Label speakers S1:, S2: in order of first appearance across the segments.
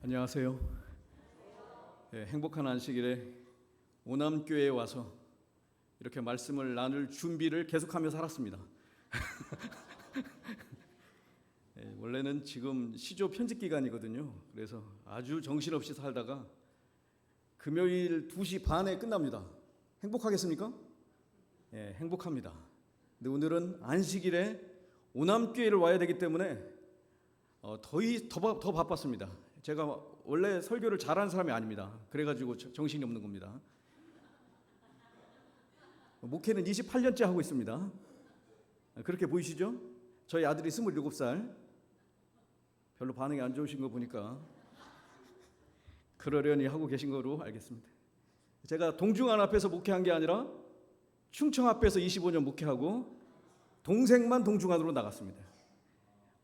S1: 안녕하세요. 행복한 안식일에 오남교회에 와서 이렇게 말씀을 나눌 준비를 계속하며 살았습니다. 원래는 지금 시조 편집 기간이거든요. 그래서 아주 정신없이 살다가 금요일 2시 반에 끝납니다. 행복하겠습니까? 행복합니다. 근데 오늘은 안식일에 오남교회를 와야 되기 때문에 더 바빴습니다. 제가 원래 설교를 잘하는 사람이 아닙니다. 그래가지고 정신이 없는 겁니다. 목회는 28년째 하고 있습니다. 그렇게 보이시죠? 저희 아들이 27살. 별로 반응이 안 좋으신 거 보니까 그러려니 하고 계신 거로 알겠습니다. 제가 동중안 앞에서 목회한 게 아니라 충청 앞에서 25년 목회하고 동생만 동중안으로 나갔습니다.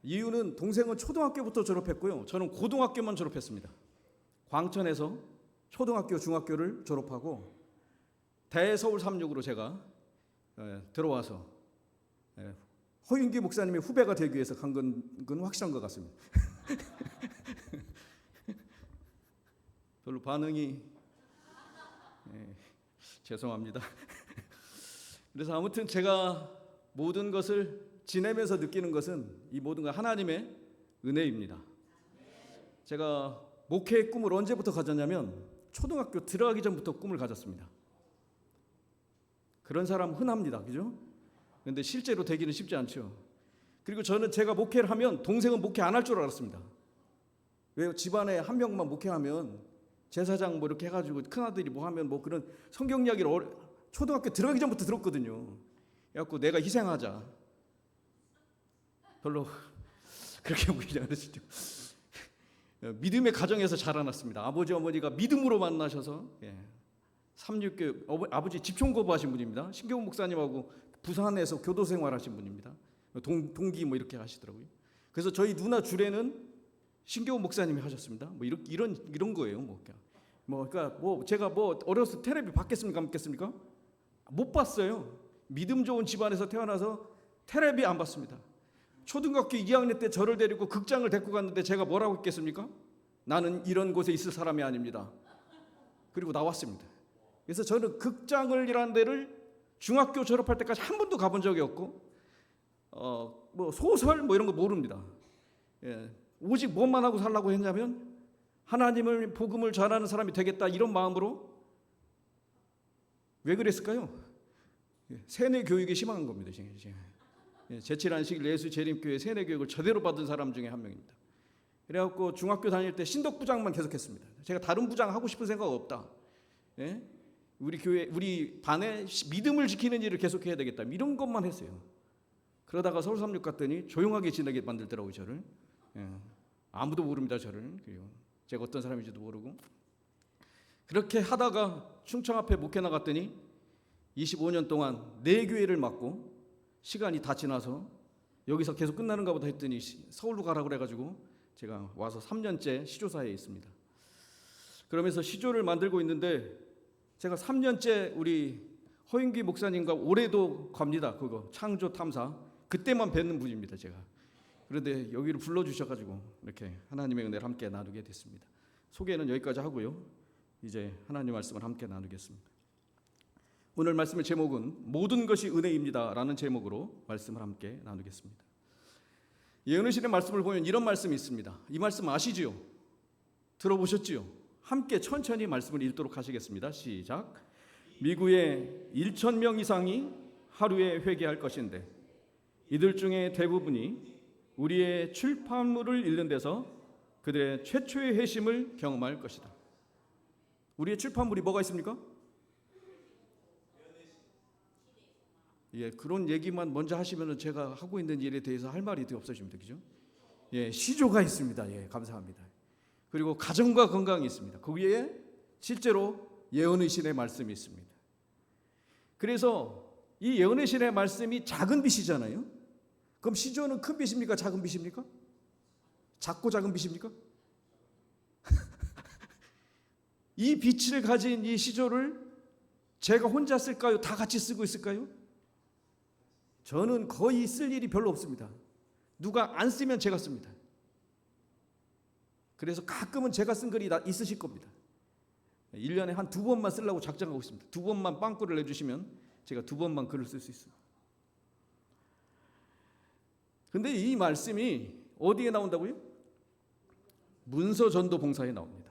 S1: 이유는 동생은 초등학교부터 졸업했고요. 저는 고등학교만 졸업했습니다. 광천에서 초등학교, 중학교를 졸업하고 대서울 36으로 제가 들어와서 허윤기 목사님의 후배가 되기 위해서 간 건 확실한 것 같습니다. 별로 반응이 죄송합니다. 그래서 아무튼 제가 모든 것을 지내면서 느끼는 것은 이 모든 건 하나님의 은혜입니다. 제가 목회의 꿈을 언제부터 가졌냐면 초등학교 들어가기 전부터 꿈을 가졌습니다. 그런 사람 흔합니다. 그죠? 그런데 실제로 되기는 쉽지 않죠. 그리고 저는 제가 목회를 하면 동생은 목회 안 할 줄 알았습니다. 왜 집안에 한 명만 목회하면 제사장 뭐 이렇게 해가지고 큰아들이 뭐 하면 뭐 그런 성경 이야기를 초등학교 들어가기 전부터 들었거든요. 그래갖고 내가 희생하자. 별로 그렇게 보이지 않으시죠? 믿음의 가정에서 자라났습니다. 아버지 어머니가 믿음으로 만나셔서 36교 아버지 집총거부 하신 분입니다. 신경훈 목사님하고 부산에서 교도 생활하신 분입니다. 동기 뭐 이렇게 하시더라고요. 그래서 저희 누나 주례는 신경훈 목사님이 하셨습니다. 뭐 이런 거예요. 그러니까 제가 어렸을 때 텔레비 봤겠습니까? 안 봤겠습니까? 못 봤어요. 믿음 좋은 집안에서 태어나서 텔레비 안 봤습니다. 초등학교 2학년 때 저를 데리고 극장을 데리고 갔는데 제가 뭐라고 했겠습니까? 나는 이런 곳에 있을 사람이 아닙니다. 그리고 나왔습니다. 그래서 저는 극장을이라는 데를 중학교 졸업할 때까지 한 번도 가본 적이 없고 소설 뭐 이런 거 모릅니다. 오직 뭐만 하고 살라고 했냐면 하나님을 복음을 전하는 사람이 되겠다 이런 마음으로. 왜 그랬을까요? 세뇌 교육이 심한 겁니다. 제칠안식일 예수재림교회 세뇌 교육을 제대로 받은 사람 중에 한 명입니다. 그래갖고 중학교 다닐 때 신덕부장만 계속했습니다. 제가 다른 부장 하고 싶은 생각 없다. 우리 교회, 우리 반에 믿음을 지키는 일을 계속해야 되겠다. 이런 것만 했어요. 그러다가 서울 36 갔더니 조용하게 지내게 만들더라고요. 저를. 아무도 모릅니다. 저를. 그리고 제가 어떤 사람인지도 모르고. 그렇게 하다가 충청 앞에 목회 나갔더니 25년 동안 4교회를 맡고 시간이 다 지나서 여기서 계속 끝나는가 보다 했더니 서울로 가라고 그래가지고 제가 와서 3년째 시조사에 있습니다. 그러면서 시조를 만들고 있는데 제가 3년째 우리 허윤기 목사님과 올해도 갑니다. 그거 창조 탐사 그때만 뵙는 분입니다. 제가. 그런데 여기를 불러주셔가지고 이렇게 하나님의 은혜를 함께 나누게 됐습니다. 소개는 여기까지 하고요. 이제 하나님 말씀을 함께 나누겠습니다. 오늘 말씀의 제목은 모든 것이 은혜입니다 라는 제목으로 말씀을 함께 나누겠습니다. 예언의신의 말씀을 보면 이런 말씀이 있습니다. 이 말씀 아시지요? 들어보셨지요? 함께 천천히 말씀을 읽도록 하시겠습니다. 시작. 미국의 1,000명 이상이 하루에 회개할 것인데 이들 중에 대부분이 우리의 출판물을 읽는 데서 그들의 최초의 회심을 경험할 것이다. 우리의 출판물이 뭐가 있습니까? 그런 얘기만 먼저 하시면 제가 하고 있는 일에 대해서 할 말이 없어집니다. 그죠? 시조가 있습니다. 감사합니다. 그리고 가정과 건강이 있습니다. 거기에 실제로 예언의 신의 말씀이 있습니다. 그래서 이 예언의 신의 말씀이 작은 빛이잖아요. 그럼 시조는 큰 빛입니까? 작은 빛입니까? 작고 작은 빛입니까? 이 빛을 가진 이 시조를 제가 혼자 쓸까요? 다 같이 쓰고 있을까요? 저는 거의 쓸 일이 별로 없습니다. 누가 안 쓰면 제가 씁니다. 그래서 가끔은 제가 쓴 글이 있으실 겁니다. 1년에 한 2번만 쓰려고 작정하고 있습니다. 2번만 빵꾸를 내주시면 제가 2번만 글을 쓸 수 있어요. 근데 이 말씀이 어디에 나온다고요? 문서 전도 봉사에 나옵니다.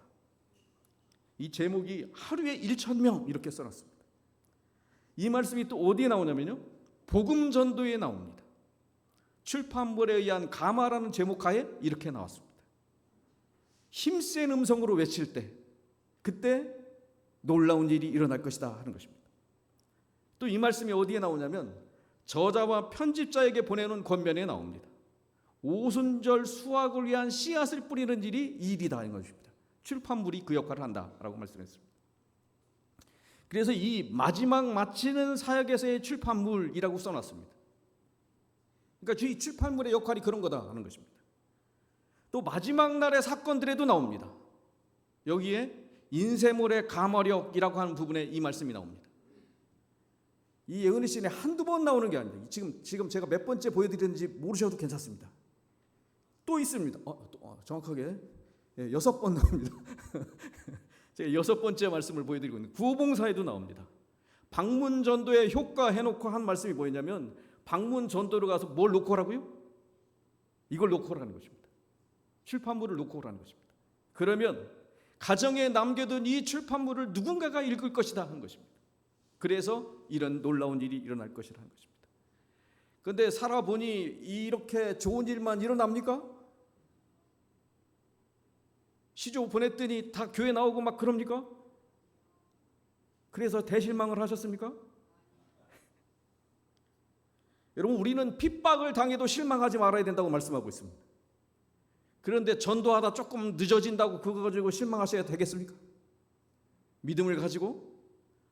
S1: 이 제목이 하루에 1,000명 이렇게 써놨습니다. 이 말씀이 또 어디에 나오냐면요, 복음 전도에 나옵니다. 출판물에 의한 감화라는 제목 하에 이렇게 나왔습니다. 힘센 음성으로 외칠 때 그때 놀라운 일이 일어날 것이다 하는 것입니다. 또 이 말씀이 어디에 나오냐면 저자와 편집자에게 보내는 권면에 나옵니다. 오순절 수확을 위한 씨앗을 뿌리는 일이 일이다 하는 것입니다. 출판물이 그 역할을 한다라고 말씀했습니다. 그래서 이 마지막 마치는 사역에서의 출판물이라고 써놨습니다. 그러니까 이 출판물의 역할이 그런 거다 하는 것입니다. 또 마지막 날의 사건들에도 나옵니다. 여기에 인쇄물의 감화력이라고 하는 부분에 이 말씀이 나옵니다. 이 예은희 씨는 한두 번 나오는 게 아닙니다. 지금 제가 몇 번째 보여드렸는지 모르셔도 괜찮습니다. 또 있습니다. 정확하게 6번 나옵니다. 제가 6번째 말씀을 보여드리고 있는데 구호봉사에도 나옵니다. 방문 전도의 효과 해놓고 한 말씀이 뭐였냐면 방문 전도로 가서 뭘 놓고 오라고요? 이걸 놓고 오라는 것입니다. 출판물을 놓고 오라는 것입니다. 그러면 가정에 남겨둔 이 출판물을 누군가가 읽을 것이다 하는 것입니다. 그래서 이런 놀라운 일이 일어날 것이라는 것입니다. 그런데 살아보니 이렇게 좋은 일만 일어납니까? 시조 보냈더니 다 교회 나오고 막 그럽니까? 그래서 대실망을 하셨습니까? 여러분, 우리는 핍박을 당해도 실망하지 말아야 된다고 말씀하고 있습니다. 그런데 전도하다 조금 늦어진다고 그거 가지고 실망하셔야 되겠습니까? 믿음을 가지고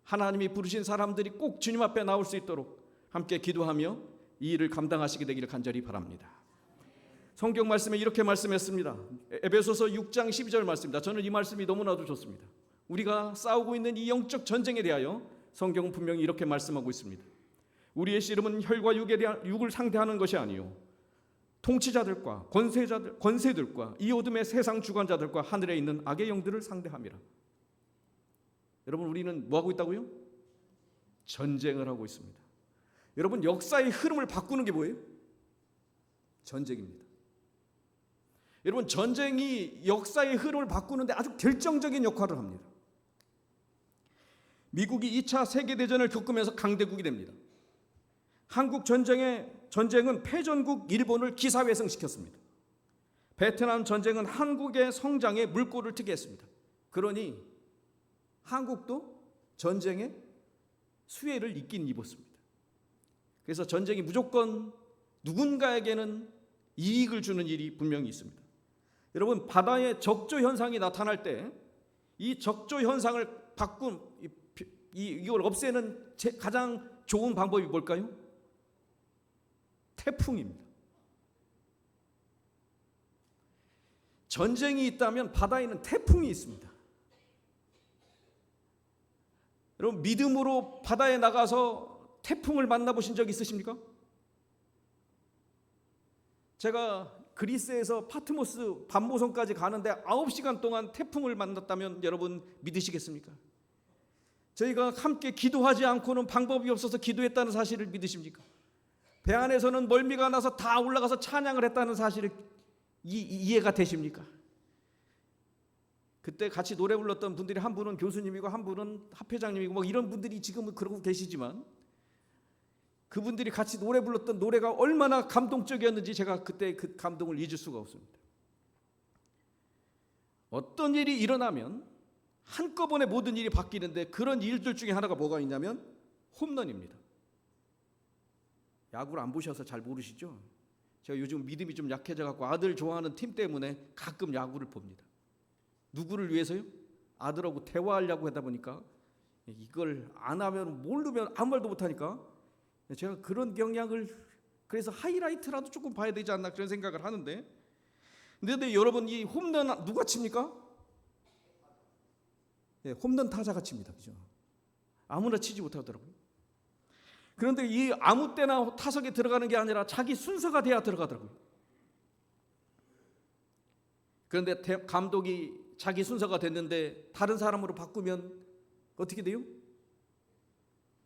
S1: 하나님이 부르신 사람들이 꼭 주님 앞에 나올 수 있도록 함께 기도하며 이 일을 감당하시게 되기를 간절히 바랍니다. 성경 말씀에 이렇게 말씀했습니다. 에베소서 6장 12절 말씀입니다. 저는 이 말씀이 너무나도 좋습니다. 우리가 싸우고 있는 이 영적 전쟁에 대하여 성경은 분명히 이렇게 말씀하고 있습니다. 우리의 씨름은 혈과 육을 상대하는 것이 아니요 통치자들과 권세들과 이 어둠의 세상 주관자들과 하늘에 있는 악의 영들을 상대함이라. 여러분, 우리는 뭐 하고 있다고요? 전쟁을 하고 있습니다. 여러분, 역사의 흐름을 바꾸는 게 뭐예요? 전쟁입니다. 여러분, 전쟁이 역사의 흐름을 바꾸는데 아주 결정적인 역할을 합니다. 미국이 2차 세계대전을 겪으면서 강대국이 됩니다. 한국 전쟁은 패전국 일본을 기사회생시켰습니다. 베트남 전쟁은 한국의 성장에 물꼬를 트게 했습니다. 그러니 한국도 전쟁의 수혜를 입긴 입었습니다. 그래서 전쟁이 무조건 누군가에게는 이익을 주는 일이 분명히 있습니다. 여러분, 바다에 적조 현상이 나타날 때 이 적조 현상을 이걸 없애는 가장 좋은 방법이 뭘까요? 태풍입니다. 전쟁이 있다면 바다에는 태풍이 있습니다. 여러분, 믿음으로 바다에 나가서 태풍을 만나보신 적 있으십니까? 제가 그리스에서 파트모스 반모섬까지 가는데 9시간 동안 태풍을 만났다면 여러분 믿으시겠습니까? 저희가 함께 기도하지 않고는 방법이 없어서 기도했다는 사실을 믿으십니까? 배 안에서는 멀미가 나서 다 올라가서 찬양을 했다는 사실을 이해가 되십니까? 그때 같이 노래 불렀던 분들이 한 분은 교수님이고 한 분은 합회장님이고 뭐 이런 분들이 지금은 그러고 계시지만 그분들이 같이 노래 불렀던 노래가 얼마나 감동적이었는지 제가 그때 그 감동을 잊을 수가 없습니다. 어떤 일이 일어나면 한꺼번에 모든 일이 바뀌는데 그런 일들 중에 하나가 뭐가 있냐면 홈런입니다. 야구를 안 보셔서 잘 모르시죠? 제가 요즘 믿음이 좀 약해져 갖고 아들 좋아하는 팀 때문에 가끔 야구를 봅니다. 누구를 위해서요? 아들하고 대화하려고 하다 보니까 이걸 안 하면 모르면 아무 말도 못하니까 제가 그런 경향을, 그래서 하이라이트라도 조금 봐야 되지 않나 그런 생각을 하는데, 근데 여러분, 이 홈런 누가 칩니까? 홈런 타자가 칩니다. 그죠? 아무나 치지 못하더라고요. 그런데 이 아무 때나 타석에 들어가는 게 아니라 자기 순서가 돼야 들어가더라고요. 그런데 감독이 자기 순서가 됐는데 다른 사람으로 바꾸면 어떻게 돼요?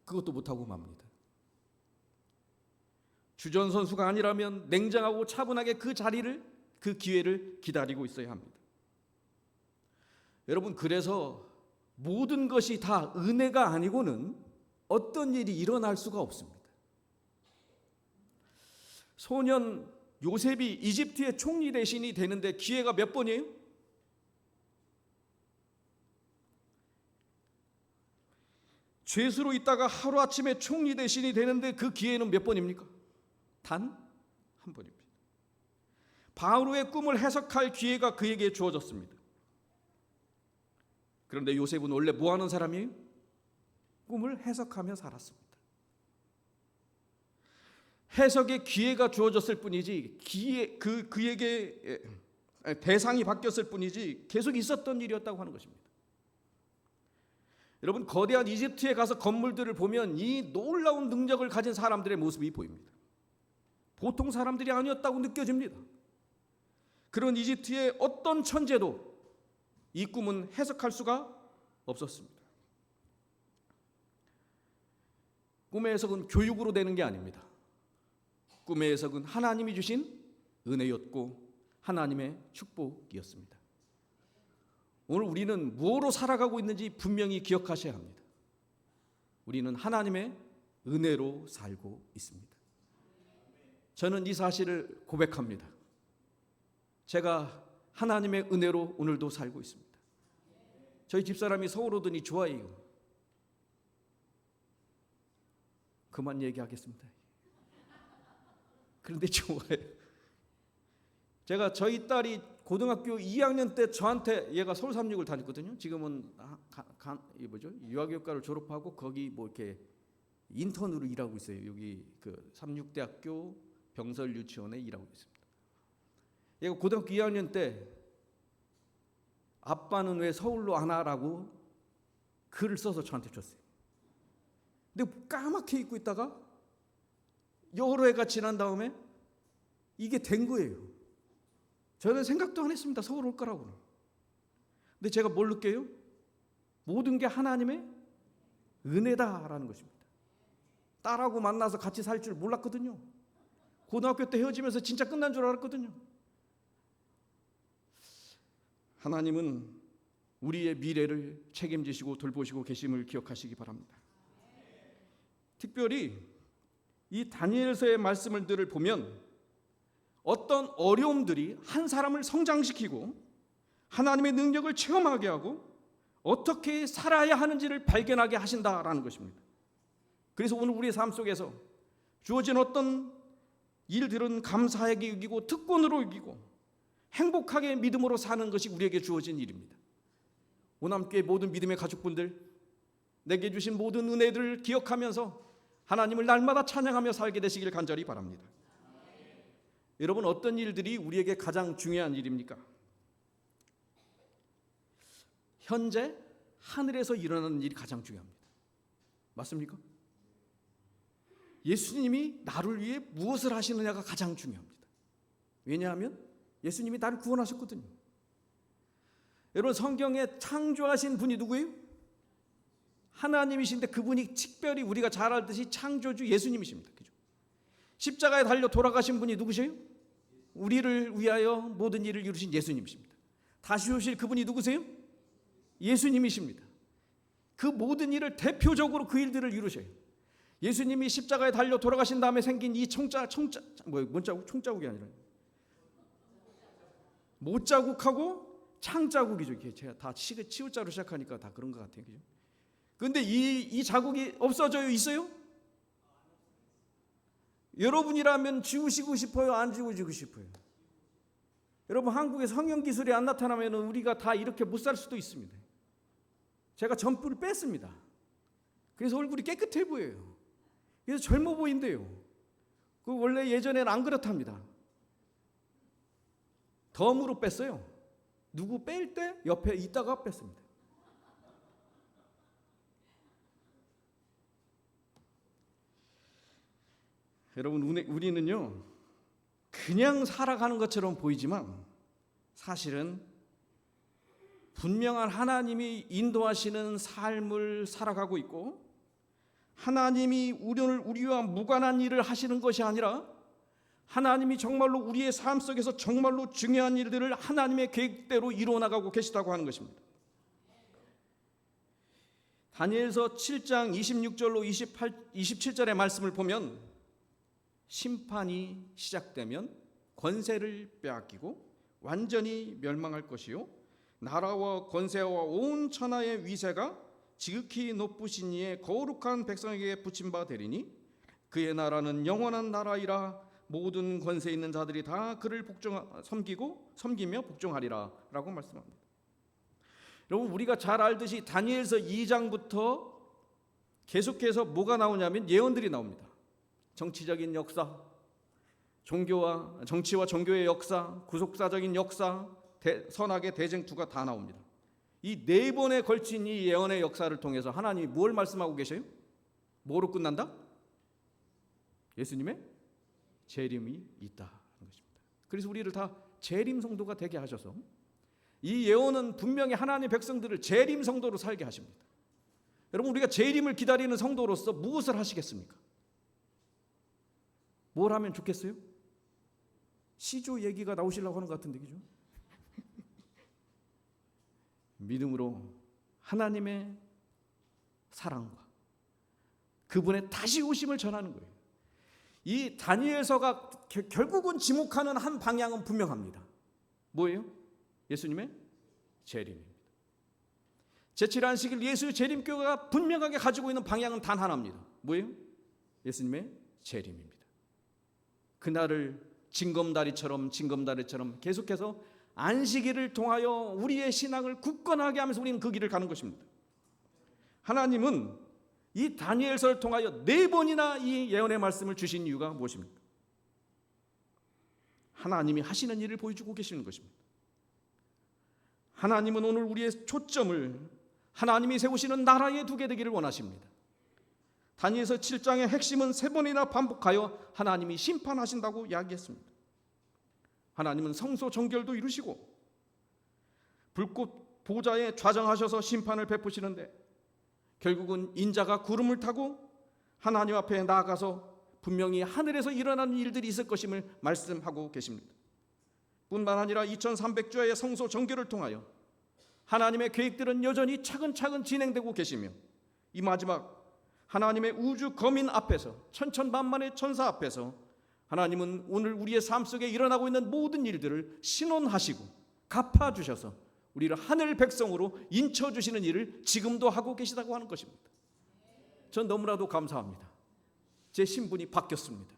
S1: 그것도 못하고 맙니다. 주전 선수가 아니라면 냉정하고 차분하게 그 자리를, 그 기회를 기다리고 있어야 합니다. 여러분, 그래서 모든 것이 다 은혜가 아니고는 어떤 일이 일어날 수가 없습니다. 소년 요셉이 이집트의 총리 대신이 되는데 기회가 몇 번이에요? 죄수로 있다가 하루아침에 총리 대신이 되는데 그 기회는 몇 번입니까? 단 한 번입니다. 바로의 꿈을 해석할 기회가 그에게 주어졌습니다. 그런데 요셉은 원래 뭐 하는 사람이에요? 꿈을 해석하며 살았습니다. 해석의 기회가 주어졌을 뿐이지 그에게 대상이 바뀌었을 뿐이지 계속 있었던 일이었다고 하는 것입니다. 여러분, 거대한 이집트에 가서 건물들을 보면 이 놀라운 능력을 가진 사람들의 모습이 보입니다. 보통 사람들이 아니었다고 느껴집니다. 그런 이집트의 어떤 천재도 이 꿈은 해석할 수가 없었습니다. 꿈의 해석은 교육으로 되는 게 아닙니다. 꿈의 해석은 하나님이 주신 은혜였고 하나님의 축복이었습니다. 오늘 우리는 무엇으로 살아가고 있는지 분명히 기억하셔야 합니다. 우리는 하나님의 은혜로 살고 있습니다. 저는 이 사실을 고백합니다. 제가 하나님의 은혜로 오늘도 살고 있습니다. 저희 집사람이 서울 오더니 좋아해요. 그만 얘기하겠습니다. 그런데 좋아해요. 제가 저희 딸이 고등학교 2학년 때 저한테, 얘가 서울 삼육을 다녔거든요. 지금은 유아교육과를 졸업하고 거기 뭐 이렇게 인턴으로 일하고 있어요. 여기 그 삼육대학교 병설 유치원에 일하고 있습니다. 얘가 고등학교 2학년 때 아빠는 왜 서울로 안 와라고 글을 써서 저한테 줬어요. 근데 까맣게 잊고 있다가 여러 해가 지난 다음에 이게 된 거예요. 저는 생각도 안 했습니다. 서울 올 거라고는. 근데 제가 뭘 느껴요? 모든 게 하나님의 은혜다라는 것입니다. 딸하고 만나서 같이 살 줄 몰랐거든요. 고등학교 때 헤어지면서 진짜 끝난 줄 알았거든요. 하나님은 우리의 미래를 책임지시고 돌보시고 계심을 기억하시기 바랍니다. 특별히 이 다니엘서의 말씀들을 보면 어떤 어려움들이 한 사람을 성장시키고 하나님의 능력을 체험하게 하고 어떻게 살아야 하는지를 발견하게 하신다라는 것입니다. 그래서 오늘 우리의 삶 속에서 주어진 어떤 일들은 감사하게 여기고 특권으로 여기고 행복하게 믿음으로 사는 것이 우리에게 주어진 일입니다. 오남교회 모든 믿음의 가족분들, 내게 주신 모든 은혜들을 기억하면서 하나님을 날마다 찬양하며 살게 되시길 간절히 바랍니다. 여러분, 어떤 일들이 우리에게 가장 중요한 일입니까? 현재 하늘에서 일어나는 일이 가장 중요합니다. 맞습니까? 예수님이 나를 위해 무엇을 하시느냐가 가장 중요합니다. 왜냐하면 예수님이 나를 구원하셨거든요. 여러분, 성경에 창조하신 분이 누구예요? 하나님이신데 그분이 특별히 우리가 잘 알듯이 창조주 예수님이십니다. 그죠? 십자가에 달려 돌아가신 분이 누구세요? 우리를 위하여 모든 일을 이루신 예수님이십니다. 다시 오실 그분이 누구세요? 예수님이십니다. 그 모든 일을 대표적으로 그 일들을 이루셔요. 예수님이 십자가에 달려 돌아가신 다음에 생긴 이 총자국이 아니라 못자국하고 창자국이죠. 이게 제가 다 치우자로 시작하니까 다 그런 것 같아요. 그죠? 그런데 이 자국이 없어져요? 있어요? 여러분이라면 지우시고 싶어요? 안 지우시고 싶어요? 여러분, 한국에 성형 기술이 안 나타나면 우리가 다 이렇게 못 살 수도 있습니다. 제가 점프를 뺐습니다. 그래서 얼굴이 깨끗해 보여요. 그래서 젊어 보인대요. 그 원래 예전에는 안 그렇답니다. 덤으로 뺐어요. 누구 뺄 때 옆에 있다가 뺐습니다. 여러분, 우리는요 그냥 살아가는 것처럼 보이지만 사실은 분명한 하나님이 인도하시는 삶을 살아가고 있고, 하나님이 우리와 무관한 일을 하시는 것이 아니라 하나님이 정말로 우리의 삶 속에서 정말로 중요한 일들을 하나님의 계획대로 이루어나가고 계시다고 하는 것입니다. 다니엘서 7장 26절로 27절의 말씀을 보면, 심판이 시작되면 권세를 빼앗기고 완전히 멸망할 것이요, 나라와 권세와 온 천하의 위세가 지극히 높으신 이의 거룩한 백성에게 붙임 바 되리니 그의 나라는 영원한 나라이라. 모든 권세 있는 자들이 다 그를 섬기며 복종하리라 라고 말씀합니다. 여러분, 우리가 잘 알듯이 다니엘서 2장부터 계속해서 뭐가 나오냐면 예언들이 나옵니다. 정치적인 역사, 정치와 종교의 역사, 구속사적인 역사, 선악의 대쟁투가 다 나옵니다. 이 네 번에 걸친 이 예언의 역사를 통해서 하나님이 뭘 말씀하고 계셔요? 뭐로 끝난다? 예수님의 재림이 있다는 것입니다. 그래서 우리를 다 재림 성도가 되게 하셔서 이 예언은 분명히 하나님의 백성들을 재림 성도로 살게 하십니다. 여러분, 우리가 재림을 기다리는 성도로서 무엇을 하시겠습니까? 뭘 하면 좋겠어요? 시조 얘기가 나오시려고 하는 것 같은데, 그죠? 믿음으로 하나님의 사랑과 그분의 다시 오심을 전하는 거예요. 이 다니엘서가 결국은 지목하는 한 방향은 분명합니다. 뭐예요? 예수님의 재림입니다. 제7안식일 예수의 재림교회가 분명하게 가지고 있는 방향은 단 하나입니다. 뭐예요? 예수님의 재림입니다. 그날을 징검다리처럼 계속해서 안식일을 통하여 우리의 신앙을 굳건하게 하면서 우리는 그 길을 가는 것입니다. 하나님은 이 다니엘서를 통하여 4번이나 이 예언의 말씀을 주신 이유가 무엇입니까? 하나님이 하시는 일을 보여주고 계시는 것입니다. 하나님은 오늘 우리의 초점을 하나님이 세우시는 나라에 두게 되기를 원하십니다. 다니엘서 7장의 핵심은 3번이나 반복하여 하나님이 심판하신다고 이야기했습니다. 하나님은 성소 정결도 이루시고 불꽃 보좌에 좌정하셔서 심판을 베푸시는데, 결국은 인자가 구름을 타고 하나님 앞에 나아가서 분명히 하늘에서 일어나는 일들이 있을 것임을 말씀하고 계십니다. 뿐만 아니라 2300주의 성소 정결을 통하여 하나님의 계획들은 여전히 차근차근 진행되고 계시며, 이 마지막 하나님의 우주 거민 앞에서, 천천만만의 천사 앞에서 하나님은 오늘 우리의 삶 속에 일어나고 있는 모든 일들을 신원하시고 갚아주셔서 우리를 하늘 백성으로 인쳐주시는 일을 지금도 하고 계시다고 하는 것입니다. 전 너무나도 감사합니다. 제 신분이 바뀌었습니다.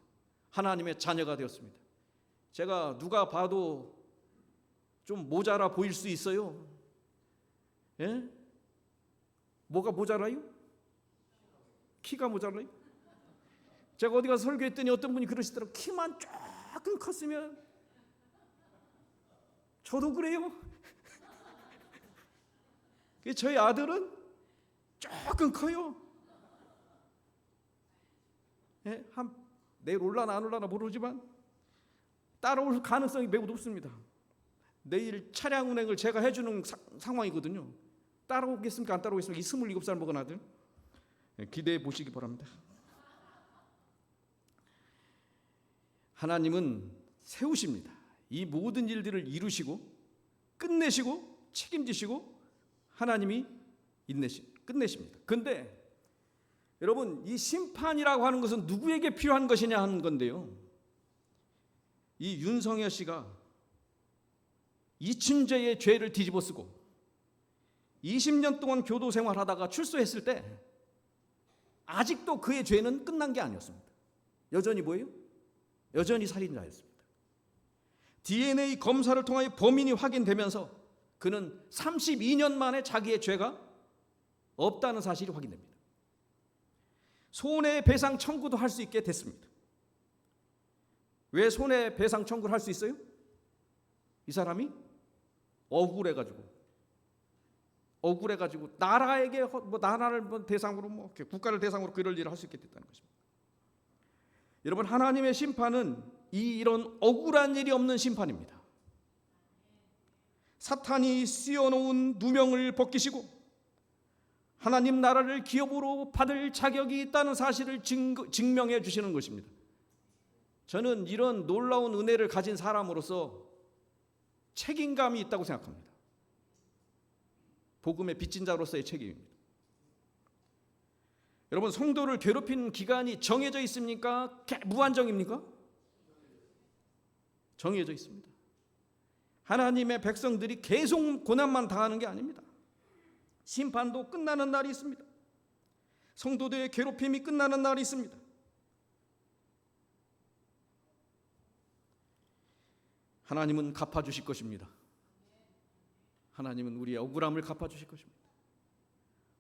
S1: 하나님의 자녀가 되었습니다. 제가 누가 봐도 좀 모자라 보일 수 있어요. 예? 뭐가 모자라요? 키가 모자라요? 제가 어디 가서 설교했더니 어떤 분이 그러시더라고요. 키만 조금 컸으면. 저도 그래요. 저희 아들은 조금 커요. 예? 내일 올라나 안 올라나 모르지만 따라올 가능성이 매우 높습니다. 내일 차량 운행을 제가 해주는 상황이거든요. 따라오겠습니까? 안 따라오겠습니까? 이 27살 먹은 아들. 기대해 보시기 바랍니다. 하나님은 세우십니다. 이 모든 일들을 이루시고 끝내시고 책임지시고 하나님이 끝내십니다. 그런데 여러분, 이 심판이라고 하는 것은 누구에게 필요한 것이냐 하는 건데요, 이 윤성여 씨가 이춘재의 죄를 뒤집어쓰고 20년 동안 교도 생활하다가 출소했을 때 아직도 그의 죄는 끝난 게 아니었습니다. 여전히 뭐예요? 여전히 살인자였습니다. DNA 검사를 통하여 범인이 확인되면서 그는 32년 만에 자기의 죄가 없다는 사실이 확인됩니다. 손해배상 청구도 할 수 있게 됐습니다. 왜 손해배상 청구를 할 수 있어요? 이 사람이 억울해가지고 나라에게 나라를 대상으로 국가를 대상으로 그럴 일을 할 수 있게 됐다는 것입니다. 여러분, 하나님의 심판은 이런 억울한 일이 없는 심판입니다. 사탄이 씌워놓은 누명을 벗기시고 하나님 나라를 기업으로 받을 자격이 있다는 사실을 증명해 주시는 것입니다. 저는 이런 놀라운 은혜를 가진 사람으로서 책임감이 있다고 생각합니다. 복음의 빚진 자로서의 책임입니다. 여러분, 성도를 괴롭히는 기간이 정해져 있습니까? 무한정입니까? 정해져 있습니다. 하나님의 백성들이 계속 고난만 당하는 게 아닙니다. 심판도 끝나는 날이 있습니다. 성도들의 괴롭힘이 끝나는 날이 있습니다. 하나님은 갚아주실 것입니다. 하나님은 우리의 억울함을 갚아주실 것입니다.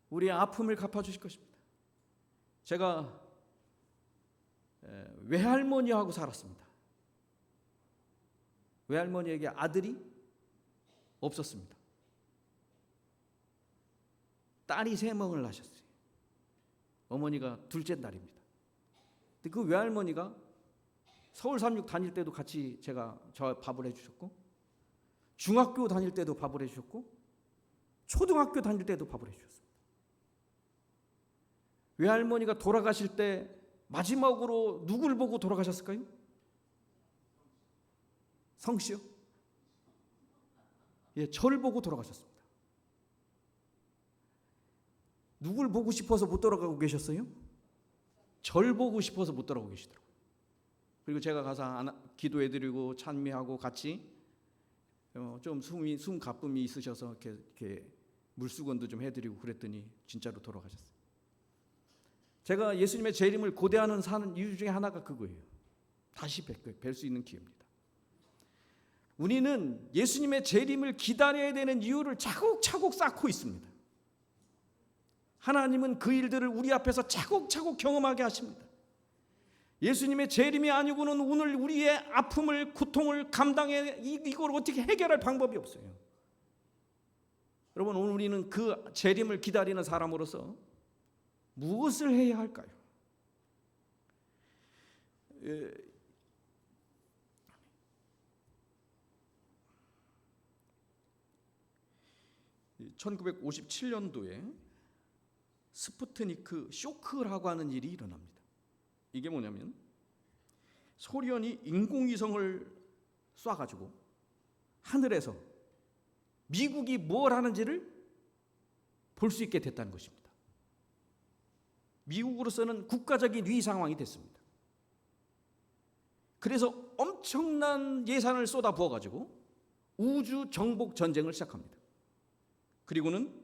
S1: 우리의 아픔을 갚아주실 것입니다. 제가 외할머니하고 살았습니다. 외할머니에게 아들이 없었습니다. 딸이 3명을 낳으셨어요. 어머니가 둘째 딸입니다. 근데 그 외할머니가 서울 삼육 다닐 때도 같이 저 밥을 해주셨고, 중학교 다닐 때도 밥을 해주셨고, 초등학교 다닐 때도 밥을 해주셨습니다. 외할머니가 돌아가실 때 마지막으로 누굴 보고 돌아가셨을까요? 성씨요? 예, 저를 보고 돌아가셨습니다. 누굴 보고 싶어서 못 돌아가고 계셨어요? 절 보고 싶어서 못 돌아가고 계시더라고요. 그리고 제가 가서 기도해드리고 찬미하고 같이 좀 숨 가쁨이 있으셔서 이렇게 물수건도 좀 해드리고 그랬더니 진짜로 돌아가셨어요. 제가 예수님의 재림을 고대하는 사는 이유 중에 하나가 그거예요. 다시 뵐 수 있는 기회입니다. 우리는 예수님의 재림을 기다려야 되는 이유를 차곡차곡 쌓고 있습니다. 하나님은 그 일들을 우리 앞에서 차곡차곡 경험하게 하십니다. 예수님의 재림이 아니고는 오늘 우리의 아픔을, 고통을 감당해 이걸 어떻게 해결할 방법이 없어요. 여러분, 오늘 우리는 그 재림을 기다리는 사람으로서 무엇을 해야 할까요? 1957년도에 스푸트니크 쇼크라고 하는 일이 일어납니다. 이게 뭐냐면 소련이 인공위성을 쏴가지고 하늘에서 미국이 뭘 하는지를 볼 수 있게 됐다는 것입니다. 미국으로서는 국가적인 위기 상황이 됐습니다. 그래서 엄청난 예산을 쏟아 부어가지고 우주 정복 전쟁을 시작합니다. 그리고는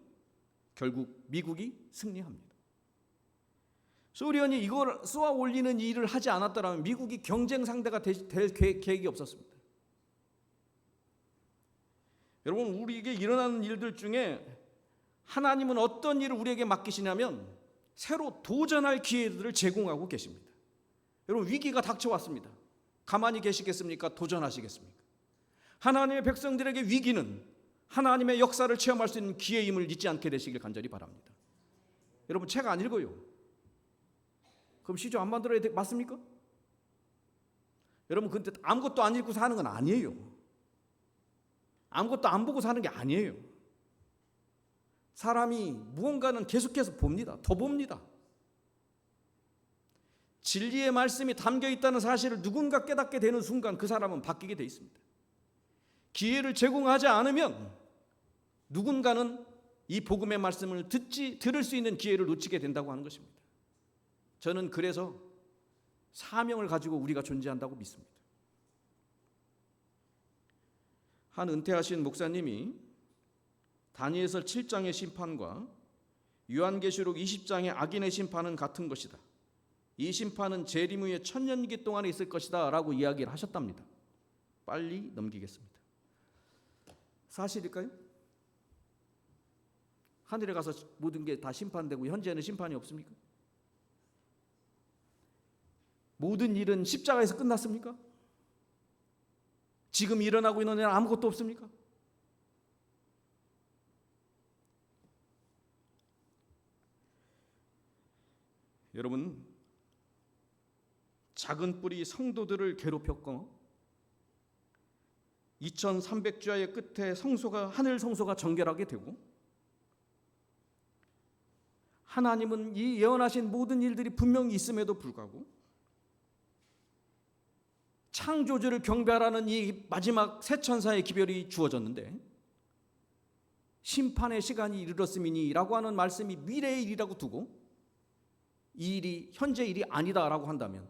S1: 결국 미국이 승리합니다. 소련이 이걸 쏘아 올리는 일을 하지 않았더라면 미국이 경쟁 상대가 될 계획이 없었습니다. 여러분, 우리에게 일어나는 일들 중에 하나님은 어떤 일을 우리에게 맡기시냐면 새로 도전할 기회들을 제공하고 계십니다. 여러분, 위기가 닥쳐왔습니다. 가만히 계시겠습니까? 도전하시겠습니까? 하나님의 백성들에게 위기는 하나님의 역사를 체험할 수 있는 기회임을 잊지 않게 되시길 간절히 바랍니다. 여러분, 책 안 읽어요. 그럼 시조 안 만들어야 맞습니까? 여러분, 근데 아무것도 안 읽고 사는 건 아니에요. 아무것도 안 보고 사는 게 아니에요. 사람이 무언가는 계속해서 봅니다. 더 봅니다. 진리의 말씀이 담겨 있다는 사실을 누군가 깨닫게 되는 순간 그 사람은 바뀌게 돼 있습니다. 기회를 제공하지 않으면 누군가는 이 복음의 말씀을 들을 수 있는 기회를 놓치게 된다고 하는 것입니다. 저는 그래서 사명을 가지고 우리가 존재한다고 믿습니다. 한 은퇴하신 목사님이 다니엘서 7장의 심판과 요한계시록 20장의 악인의 심판은 같은 것이다. 이 심판은 재림 후에 천년기 동안에 있을 것이다 라고 이야기를 하셨답니다. 빨리 넘기겠습니다. 사실일까요? 하늘에 가서 모든 게 다 심판되고 현재는 심판이 없습니까? 모든 일은 십자가에서 끝났습니까? 지금 일어나고 있는 일은 아무것도 없습니까? 여러분, 작은 뿔이 성도들을 괴롭혔고 2300주야의 끝에 하늘 성소가 정결하게 되고, 하나님은 이 예언하신 모든 일들이 분명히 있음에도 불구하고 창조주를 경배하라는 이 마지막 새 천사의 기별이 주어졌는데, 심판의 시간이 이르렀음이니 라고 하는 말씀이 미래의 일이라고 두고 이 일이 현재 일이 아니다라고 한다면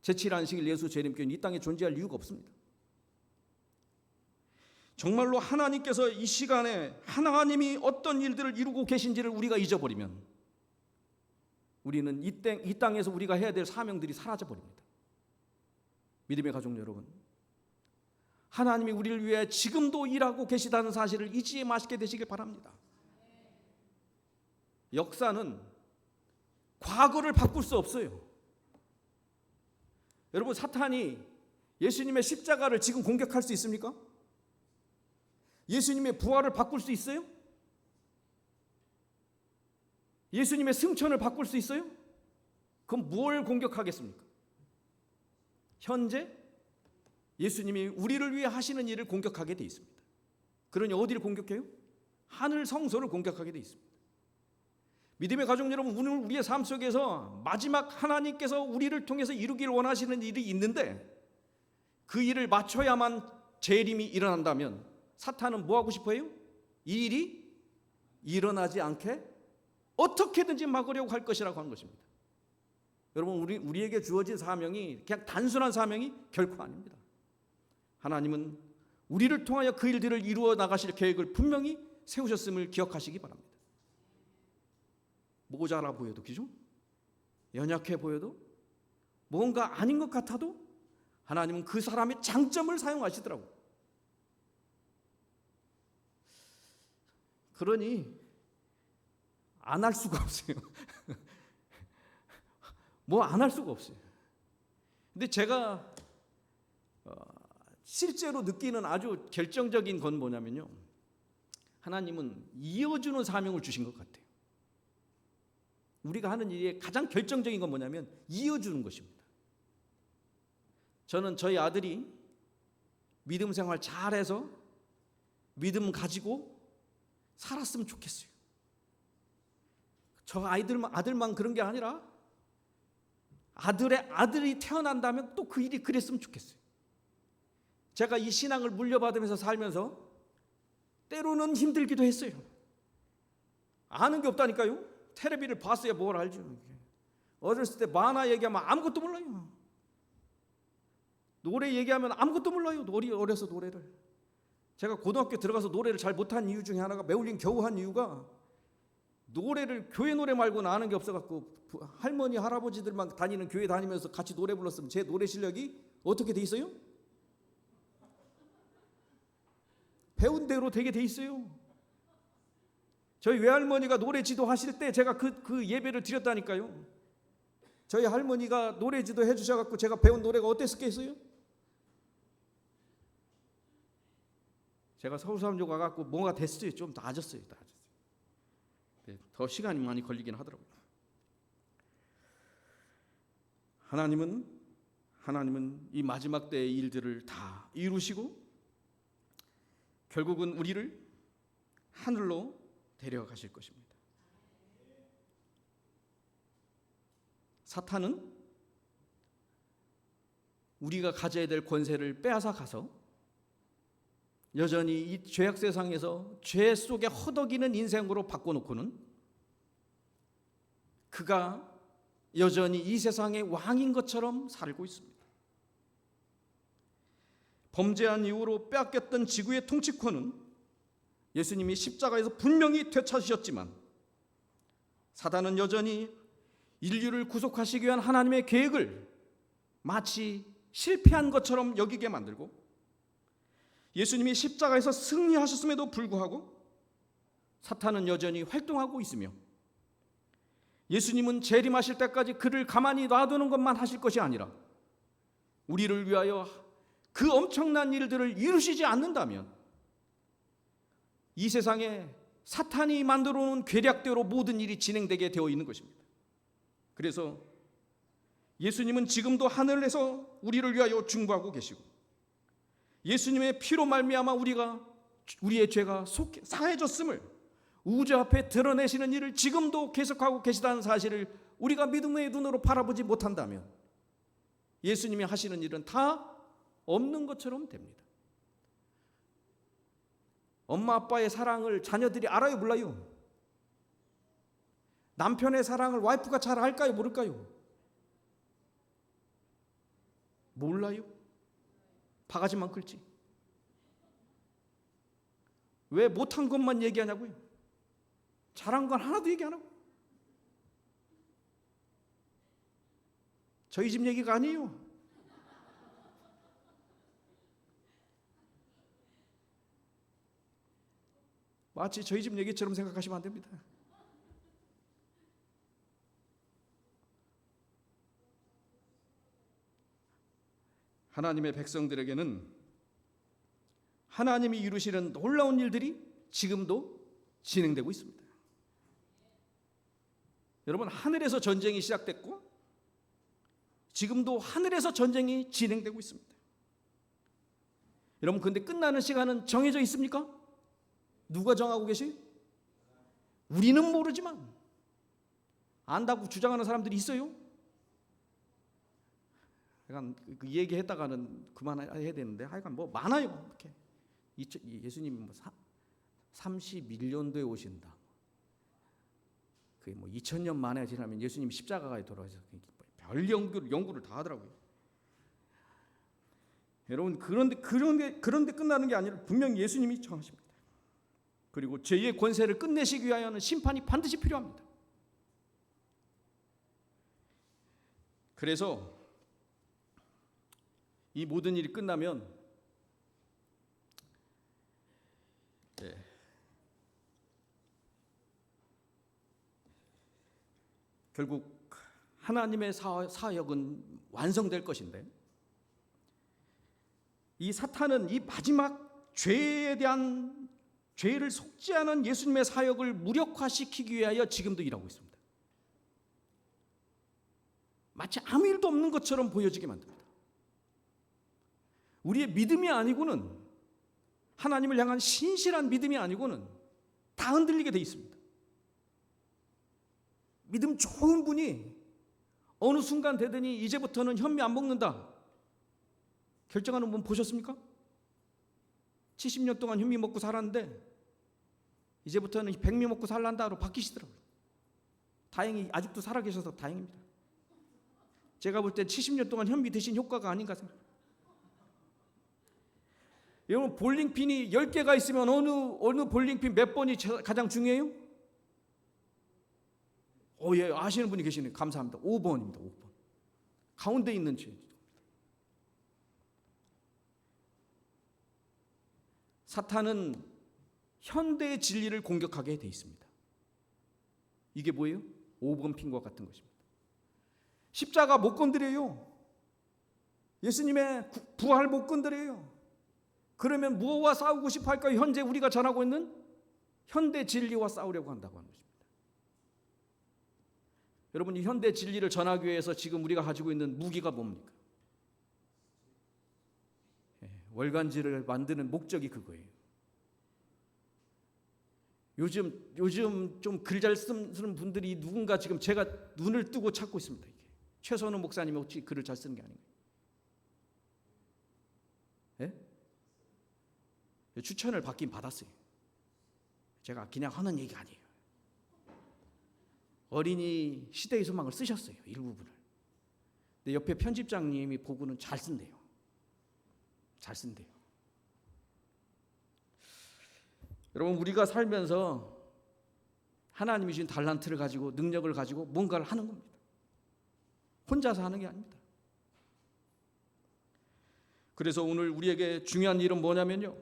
S1: 제7안식일 예수 재림교회는 이 땅에 존재할 이유가 없습니다. 정말로 하나님께서 이 시간에 하나님이 어떤 일들을 이루고 계신지를 우리가 잊어버리면 우리는 이 땅에서 우리가 해야 될 사명들이 사라져버립니다. 믿음의 가족 여러분, 하나님이 우리를 위해 지금도 일하고 계시다는 사실을 잊지 마시게 되시길 바랍니다. 역사는 과거를 바꿀 수 없어요. 여러분, 사탄이 예수님의 십자가를 지금 공격할 수 있습니까? 예수님의 부활을 바꿀 수 있어요? 예수님의 승천을 바꿀 수 있어요? 그럼 뭘 공격하겠습니까? 현재 예수님이 우리를 위해 하시는 일을 공격하게 돼 있습니다. 그러니 어디를 공격해요? 하늘 성소를 공격하게 돼 있습니다. 믿음의 가족 여러분, 오늘 우리의 삶 속에서 마지막 하나님께서 우리를 통해서 이루기를 원하시는 일이 있는데 그 일을 맞춰야만 재림이 일어난다면 사탄은 뭐 하고 싶어요? 이 일이 일어나지 않게 어떻게든지 막으려고 할 것이라고 하는 것입니다. 여러분, 우리에게 주어진 사명이 그냥 단순한 사명이 결코 아닙니다. 하나님은 우리를 통하여 그 일들을 이루어 나가실 계획을 분명히 세우셨음을 기억하시기 바랍니다. 모자라 보여도, 그죠? 연약해 보여도, 뭔가 아닌 것 같아도 하나님은 그 사람의 장점을 사용하시더라고요. 그러니 안 할 수가 없어요. 뭐 안 할 수가 없어요. 근데 제가 실제로 느끼는 아주 결정적인 건 뭐냐면요, 하나님은 이어주는 사명을 주신 것 같아요. 우리가 하는 일의 가장 결정적인 건 뭐냐면 이어주는 것입니다. 저는 저희 아들이 믿음 생활 잘해서 믿음 가지고 살았으면 좋겠어요. 저 아들만 그런 게 아니라 아들이 태어난다면 또 그 일이 그랬으면 좋겠어요. 제가 이 신앙을 물려받으면서 살면서 때로는 힘들기도 했어요. 아는 게 없다니까요. 텔레비를 봤어야 뭘 알죠. 어렸을 때 만화 얘기하면 아무것도 몰라요. 노래 얘기하면 아무것도 몰라요. 어려서 노래를. 제가 고등학교 들어가서 노래를 잘 못한 이유 중에 하나가, 매울린 겨우 한 이유가 노래를 교회 노래 말고는 아는 게 없어갖고 할머니 할아버지들만 다니는 교회 다니면서 같이 노래 불렀으면 제 노래 실력이 어떻게 돼 있어요? 배운 대로 되게 돼 있어요. 저희 외할머니가 노래 지도하실 때 제가 그 예배를 드렸다니까요. 저희 할머니가 노래 지도해 주셔갖고 제가 배운 노래가 어땠겠어요? 제가 서울 사람들 와갖고 뭐가 됐어요. 좀 나아졌어요. 더 시간이 많이 걸리긴 하더라고요. 하나님은 이 마지막 때의 일들을 다 이루시고 결국은 우리를 하늘로 데려가실 것입니다. 사탄은 우리가 가져야 될 권세를 빼앗아 가서 여전히 이 죄악 세상에서 죄 속에 허덕이는 인생으로 바꿔놓고는 그가 여전히 이 세상의 왕인 것처럼 살고 있습니다. 범죄한 이후로 빼앗겼던 지구의 통치권은 예수님이 십자가에서 분명히 되찾으셨지만 사단은 여전히 인류를 구속하시기 위한 하나님의 계획을 마치 실패한 것처럼 여기게 만들고, 예수님이 십자가에서 승리하셨음에도 불구하고 사탄은 여전히 활동하고 있으며, 예수님은 재림하실 때까지 그를 가만히 놔두는 것만 하실 것이 아니라 우리를 위하여 그 엄청난 일들을 이루시지 않는다면 이 세상에 사탄이 만들어 놓은 계략대로 모든 일이 진행되게 되어 있는 것입니다. 그래서 예수님은 지금도 하늘에서 우리를 위하여 중보하고 계시고, 예수님의 피로 말미암아 우리의 죄가 사해졌음을 우주 앞에 드러내시는 일을 지금도 계속하고 계시다는 사실을 우리가 믿음의 눈으로 바라보지 못한다면 예수님이 하시는 일은 다 없는 것처럼 됩니다. 엄마 아빠의 사랑을 자녀들이 알아요, 몰라요? 남편의 사랑을 와이프가 잘 알까요, 모를까요? 몰라요? 바가지만 끌지. 왜 못한 것만 얘기하냐고요? 잘한 건 하나도 얘기 안 하고. 저희 집 얘기가 아니에요. 마치 저희 집 얘기처럼 생각하시면 안 됩니다. 하나님의 백성들에게는 하나님이 이루시는 놀라운 일들이 지금도 진행되고 있습니다. 여러분, 하늘에서 전쟁이 시작됐고 지금도 하늘에서 전쟁이 진행되고 있습니다. 여러분, 근데 끝나는 시간은 정해져 있습니까? 누가 정하고 계세요? 우리는 모르지만 안다고 주장하는 사람들이 있어요. 약간 그 얘기했다가는 그만해야 되는데 하여간 뭐 많아요. 이렇게 예수님이 뭐 31년도에 오신다. 그게 뭐 2000년 만에 지나면 예수님이 십자가에 돌아와서 별 연구를 다 하더라고요. 여러분, 그런데 끝나는 게 아니라 분명히 예수님이 정하십니다. 그리고 죄의 권세를 끝내시기 위하여는 심판이 반드시 필요합니다. 그래서 이 모든 일이 끝나면 결국 하나님의 사역은 완성될 것인데 이 사탄은 이 마지막 죄를 속지 않은 예수님의 사역을 무력화시키기 위하여 지금도 일하고 있습니다. 마치 아무 일도 없는 것처럼 보여지게 만듭니다. 우리의 믿음이 아니고는, 하나님을 향한 신실한 믿음이 아니고는 다 흔들리게 돼 있습니다. 믿음 좋은 분이 어느 순간 되더니 이제부터는 현미 안 먹는다 결정하는 분 보셨습니까? 70년 동안 현미 먹고 살았는데 이제부터는 백미 먹고 살란다로 바뀌시더라고요. 다행히 아직도 살아계셔서 다행입니다. 제가 볼 때 70년 동안 현미 드신 효과가 아닌가 생각합니다. 여러분, 볼링핀이 10개가 있으면 어느 볼링핀 몇 번이 가장 중요해요? 예, 아시는 분이 계시네요. 감사합니다. 5번입니다. 5번. 가운데 있는 죄. 사탄은 현대의 진리를 공격하게 돼 있습니다. 이게 뭐예요? 5번 핀과 같은 것입니다. 십자가 못 건드려요. 예수님의 부활 못 건드려요. 그러면 무엇과 싸우고 싶어 할까요? 현재 우리가 전하고 있는 현대 진리와 싸우려고 한다고 하는 것입니다. 여러분, 이 현대 진리를 전하기 위해서 지금 우리가 가지고 있는 무기가 뭡니까? 월간지를 만드는 목적이 그거예요. 요즘 좀 글 잘 쓰는 분들이 누군가 지금 제가 눈을 뜨고 찾고 있습니다. 이게. 최선우 목사님이 혹시 글을 잘 쓰는 게 아닌가요? 예? 추천을 받긴 받았어요. 제가 그냥 하는 얘기가 아니에요. 어린이 시대의 소망을 쓰셨어요. 일부분을. 근데 옆에 편집장님이 보고는 잘 쓴대요. 잘 쓴대요. 여러분, 우리가 살면서 하나님이 주신 달란트를 가지고 능력을 가지고 뭔가를 하는 겁니다. 혼자서 하는 게 아닙니다. 그래서 오늘 우리에게 중요한 일은 뭐냐면요,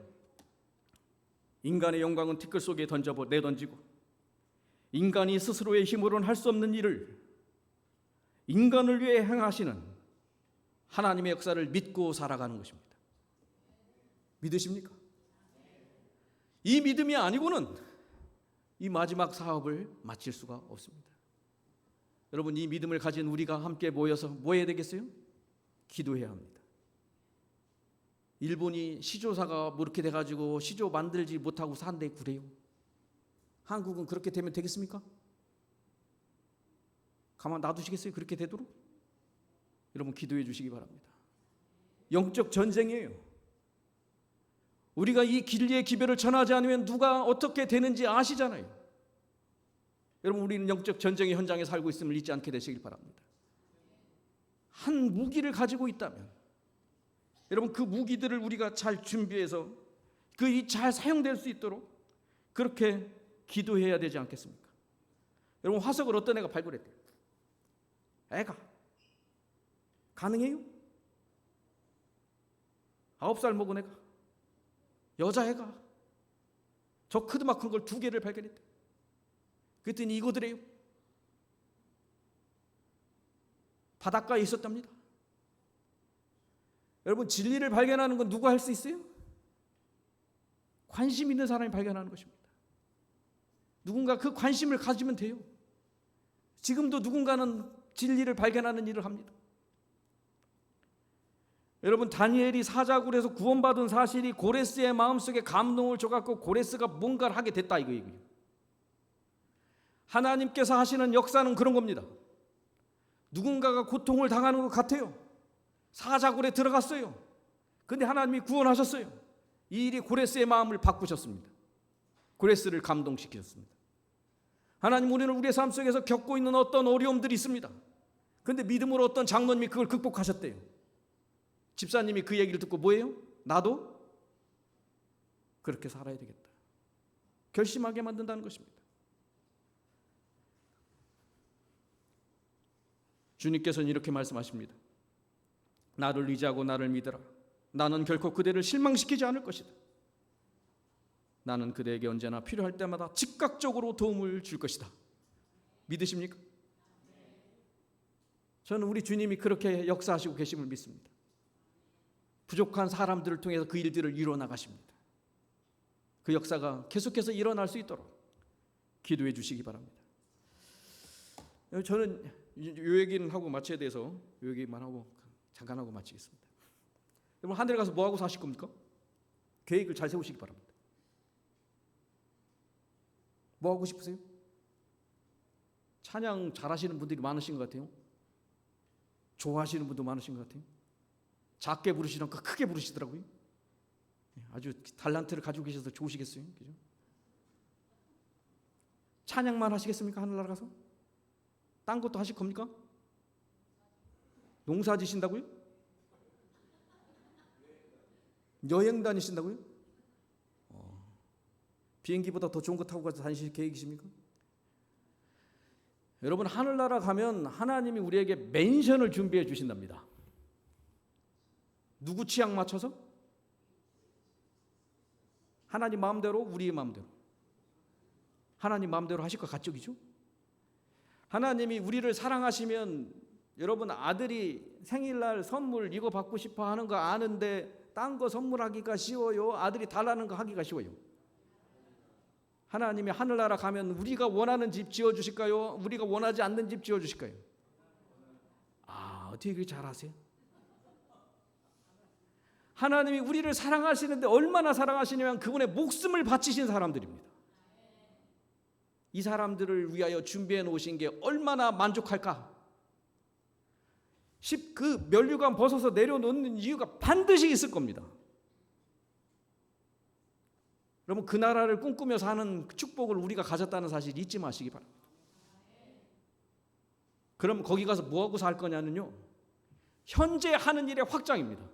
S1: 인간의 영광은 티끌 속에 내던지고 인간이 스스로의 힘으로는 할 수 없는 일을 인간을 위해 행하시는 하나님의 역사를 믿고 살아가는 것입니다. 믿으십니까? 이 믿음이 아니고는 이 마지막 사업을 마칠 수가 없습니다. 여러분, 이 믿음을 가진 우리가 함께 모여서 뭐 해야 되겠어요? 기도해야 합니다. 일본이 시조사가 뭐 이렇게 돼가지고 시조 만들지 못하고 산대 그래요. 한국은 그렇게 되면 되겠습니까? 가만 놔두시겠어요? 그렇게 되도록? 여러분 기도해 주시기 바랍니다. 영적 전쟁이에요. 우리가 이 진리의 기별을 전하지 않으면 누가 어떻게 되는지 아시잖아요. 여러분 우리는 영적 전쟁의 현장에 살고 있음을 잊지 않게 되시길 바랍니다. 한 무기를 가지고 있다면 여러분 그 무기들을 우리가 잘 준비해서 그 잘 사용될 수 있도록 그렇게 기도해야 되지 않겠습니까? 여러분 화석을 어떤 애가 발굴했대요? 애가 가능해요? 9살 먹은 애가, 여자애가 저 크드막한 걸 2개를 발견했대. 그랬더니 이거더래요. 바닷가에 있었답니다. 여러분 진리를 발견하는 건 누가 할 수 있어요? 관심 있는 사람이 발견하는 것입니다. 누군가 그 관심을 가지면 돼요. 지금도 누군가는 진리를 발견하는 일을 합니다. 여러분 다니엘이 사자굴에서 구원받은 사실이 고레스의 마음속에 감동을 줘갖고 고레스가 뭔가를 하게 됐다 이거예요. 하나님께서 하시는 역사는 그런 겁니다. 누군가가 고통을 당하는 것 같아요. 사자굴에 들어갔어요. 근데 하나님이 구원하셨어요. 이 일이 고레스의 마음을 바꾸셨습니다. 고레스를 감동시키셨습니다. 하나님 우리는 우리의 삶 속에서 겪고 있는 어떤 어려움들이 있습니다. 근데 믿음으로 어떤 장로님이 그걸 극복하셨대요. 집사님이 그 얘기를 듣고 뭐예요? 나도 그렇게 살아야 되겠다. 결심하게 만든다는 것입니다. 주님께서는 이렇게 말씀하십니다. 나를 의지하고 나를 믿으라. 나는 결코 그대를 실망시키지 않을 것이다. 나는 그대에게 언제나 필요할 때마다 즉각적으로 도움을 줄 것이다. 믿으십니까? 저는 우리 주님이 그렇게 역사하시고 계심을 믿습니다. 부족한 사람들을 통해서 그 일들을 이루어 나가십니다. 그 역사가 계속해서 일어날 수 있도록 기도해 주시기 바랍니다. 저는 이 얘기는 하고 마쳐야 돼서 이 얘기만 하고 잠깐 하고 마치겠습니다. 여러분 하늘에 가서 뭐 하고 사실 겁니까? 계획을 잘 세우시기 바랍니다. 뭐 하고 싶으세요? 찬양 잘하시는 분들이 많으신 것 같아요. 좋아하시는 분도 많으신 것 같아요. 작게 부르시는 거 크게 부르시더라고요. 아주 달란트를 가지고 계셔서 좋으시겠어요. 그죠? 찬양만 하시겠습니까? 하늘나라 가서? 딴 것도 하실 겁니까? 농사 지신다고요? 여행 다니신다고요? 비행기보다 더 좋은 거 타고 가서 다니실 계획이십니까? 여러분 하늘나라 가면 하나님이 우리에게 맨션을 준비해 주신답니다. 누구 취향 맞춰서? 하나님 마음대로 우리의 마음대로. 하나님 마음대로 하실 것 같죠? 하나님이 우리를 사랑하시면 여러분 아들이 생일날 선물 이거 받고 싶어 하는 거 아는데 딴 거 선물하기가 쉬워요? 아들이 달라는 거 하기가 쉬워요? 하나님이 하늘나라 가면 우리가 원하는 집 지어주실까요? 우리가 원하지 않는 집 지어주실까요? 어떻게 그렇게 잘하세요? 하나님이 우리를 사랑하시는데 얼마나 사랑하시냐면 그분의 목숨을 바치신 사람들입니다. 이 사람들을 위하여 준비해 놓으신 게 얼마나 만족할까? 그 면류관 벗어서 내려놓는 이유가 반드시 있을 겁니다. 여러분 그 나라를 꿈꾸며 사는 축복을 우리가 가졌다는 사실 잊지 마시기 바랍니다. 그럼 거기 가서 뭐하고 살 거냐는요, 현재 하는 일의 확장입니다.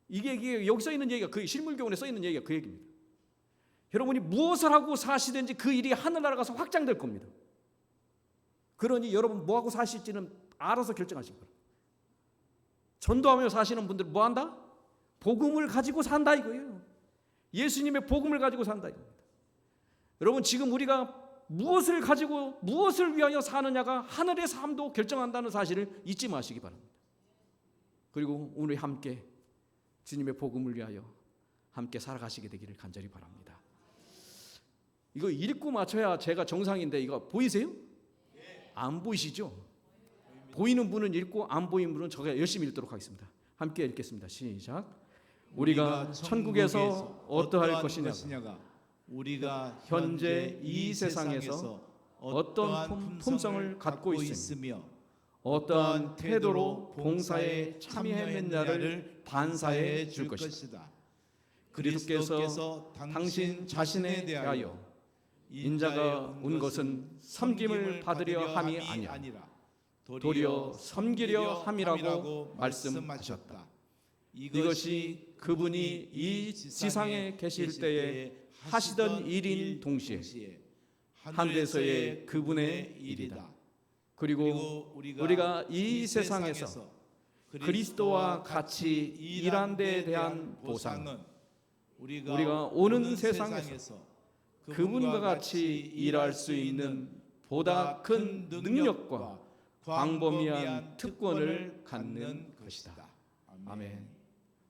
S1: 이게 여기 써 있는 얘기가 그 실물교훈에 써 있는 얘기가 그 얘기입니다. 여러분이 무엇을 하고 사시든지 그 일이 하늘나라 가서 확장될 겁니다. 그러니 여러분 뭐하고 사실지는 알아서 결정하시기 바랍니다. 전도하며 사시는 분들 뭐한다? 복음을 가지고 산다 이거예요. 예수님의 복음을 가지고 산다 이겁니다. 여러분 지금 우리가 무엇을 가지고 무엇을 위하여 사느냐가 하늘의 삶도 결정한다는 사실을 잊지 마시기 바랍니다. 그리고 오늘 함께 주님의 복음을 위하여 함께 살아가시게 되기를 간절히 바랍니다. 이거 읽고 맞춰야 제가 정상인데 이거 보이세요? 안 보이시죠? 보이는 분은 읽고 안 보이는 분은 제가 열심히 읽도록 하겠습니다. 함께 읽겠습니다. 시작. 우리가 천국에서 어떠할 것이냐가
S2: 우리가
S1: 현재 이 세상에서 어떤 품성을 갖고 있으며 어떠한 태도로 봉사에 참여했느냐를 반사해 줄 것이다. 그리스도께서 당신 자신에 대하여 인자가 온 것은 섬김을 받으려 함이 아니라 도리어 섬기려 함이라고 말씀하셨다. 이것이 그분이 이 지상에 계실 때에 하시던 일인 동시에 하늘에서의 그분의 일이다. 그리고 우리가 이 세상에서 그리스도와 같이 일한 데에 대한 보상은 우리가 오는 세상에서 그분과 같이 일할 수 있는 보다 큰 능력과 광범위한 특권을 갖는 것이다. 아멘.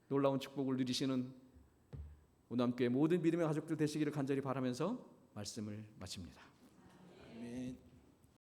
S1: 놀라운 축복을 누리시는 오남교회 모든 믿음의 가족들 되시기를 간절히 바라면서 말씀을 마칩니다.
S2: 아멘.